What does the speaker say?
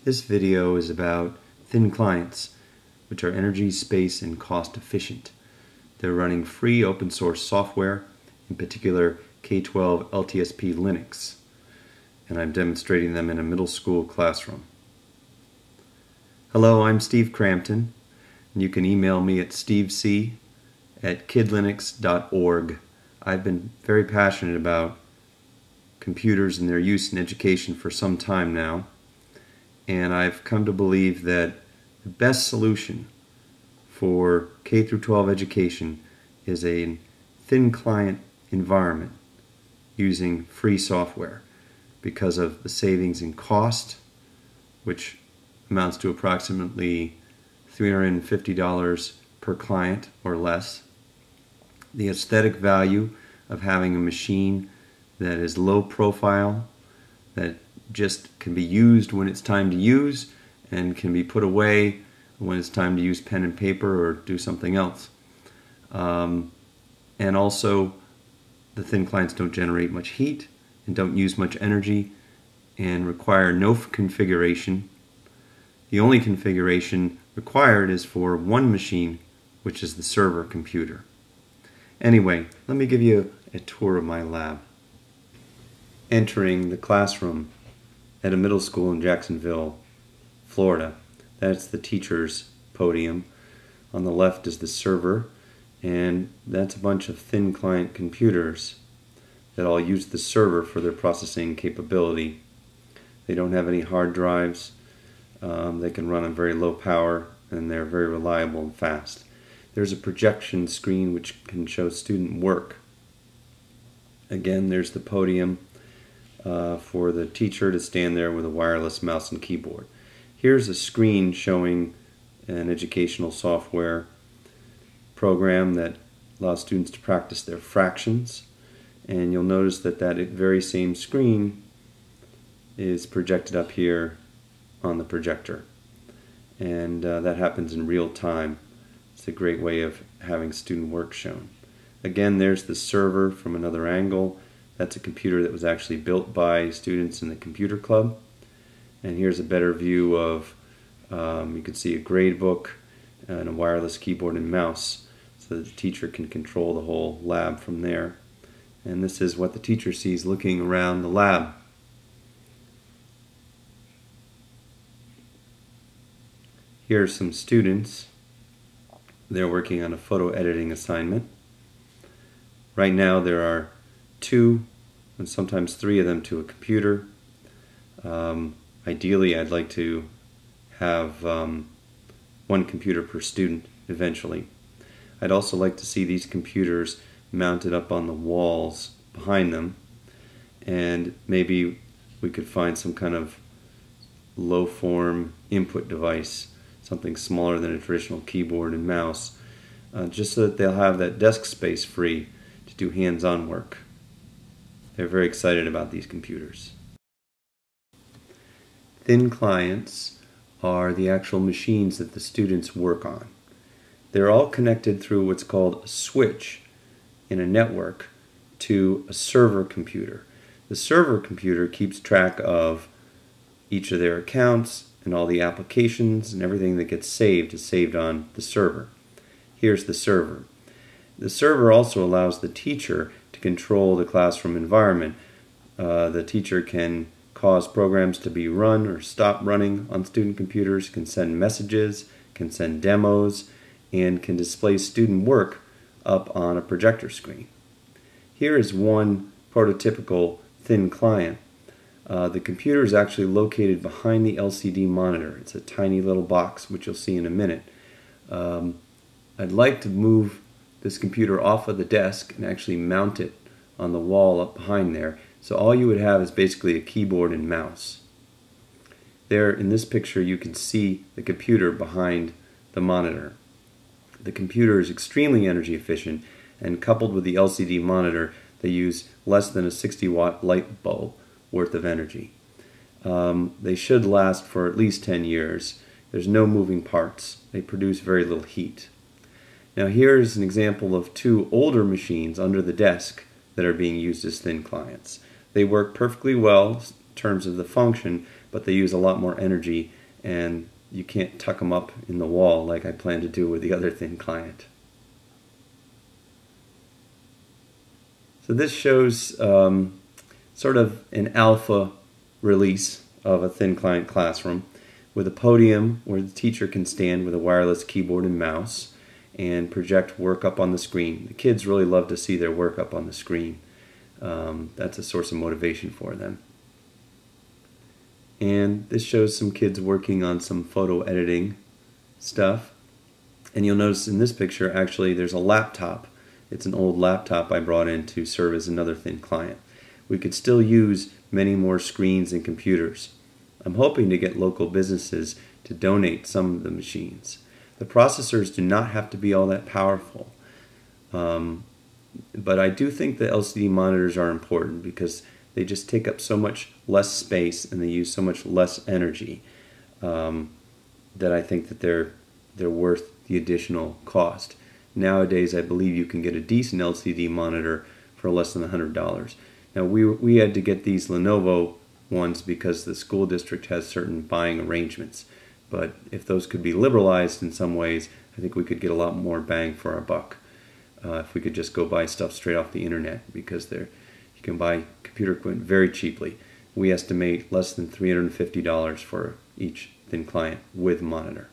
This video is about thin clients, which are energy, space, and cost efficient. They're running free open source software, in particular K12 LTSP Linux, and I'm demonstrating them in a middle school classroom. Hello, I'm Steve Crampton, and you can email me at stevec@kidlinux.org. I've been very passionate about computers and their use in education for some time now, and I've come to believe that the best solution for K-12 education is a thin client environment using free software because of the savings in cost, which amounts to approximately $350 per client or less, the aesthetic value of having a machine that is low profile, that just can be used when it's time to use and can be put away when it's time to use pen and paper or do something else. And also, the thin clients don't generate much heat and don't use much energy and require no configuration. The only configuration required is for one machine, which is the server computer. Anyway, let me give you a tour of my lab. Entering the classroom at a middle school in Jacksonville, Florida. That's the teacher's podium. On the left is the server, and that's a bunch of thin client computers that all use the server for their processing capability. They don't have any hard drives. They can run on very low power, and they're very reliable and fast. There's a projection screen which can show student work. Again, there's the podium for the teacher to stand there with a wireless mouse and keyboard. Here's a screen showing an educational software program that allows students to practice their fractions, and you'll notice that that very same screen is projected up here on the projector, and that happens in real time. It's a great way of having student work shown. Again, there's the server from another angle. That's a computer that was actually built by students in the computer club. And here's a better view of, you can see a grade book and a wireless keyboard and mouse, so that the teacher can control the whole lab from there. And this is what the teacher sees looking around the lab. Here are some students. They're working on a photo editing assignment. Right now there are 2 and sometimes 3 of them to a computer. Ideally, I'd like to have 1 computer per student eventually. I'd also like to see these computers mounted up on the walls behind them, and maybe we could find some kind of low form input device, something smaller than a traditional keyboard and mouse, just so that they'll have that desk space free to do hands-on work. They're very excited about these computers. Thin clients are the actual machines that the students work on. They're all connected through what's called a switch in a network to a server computer. The server computer keeps track of each of their accounts, and all the applications and everything that gets saved is saved on the server. Here's the server. The server also allows the teacher to control the classroom environment. The teacher can cause programs to be run or stop running on student computers, can send messages, can send demos, and can display student work up on a projector screen. Here is one prototypical thin client. The computer is actually located behind the LCD monitor. It's a tiny little box, which you'll see in a minute. I'd like to move this computer off of the desk and actually mount it on the wall up behind there. So all you would have is basically a keyboard and mouse. There in this picture you can see the computer behind the monitor. The computer is extremely energy efficient, and coupled with the LCD monitor, they use less than a 60-watt light bulb worth of energy. They should last for at least 10 years. There's no moving parts. They produce very little heat. Now here's an example of 2 older machines under the desk that are being used as thin clients. They work perfectly well in terms of the function, but they use a lot more energy, and you can't tuck them up in the wall like I plan to do with the other thin client. So this shows sort of an alpha release of a thin client classroom with a podium where the teacher can stand with a wireless keyboard and mouse and project work up on the screen. The kids really love to see their work up on the screen. That's a source of motivation for them. And this shows some kids working on some photo editing stuff. And you'll notice in this picture, actually, there's a laptop. It's an old laptop I brought in to serve as another thin client. We could still use many more screens and computers. I'm hoping to get local businesses to donate some of the machines. The processors do not have to be all that powerful. But I do think the LCD monitors are important because they just take up so much less space and they use so much less energy that I think that they're worth the additional cost. Nowadays, I believe you can get a decent LCD monitor for less than $100. Now, we had to get these Lenovo ones because the school district has certain buying arrangements. But if those could be liberalized in some ways, I think we could get a lot more bang for our buck. If we could just go buy stuff straight off the internet, because you can buy computer equipment very cheaply. We estimate less than $350 for each thin client with monitor.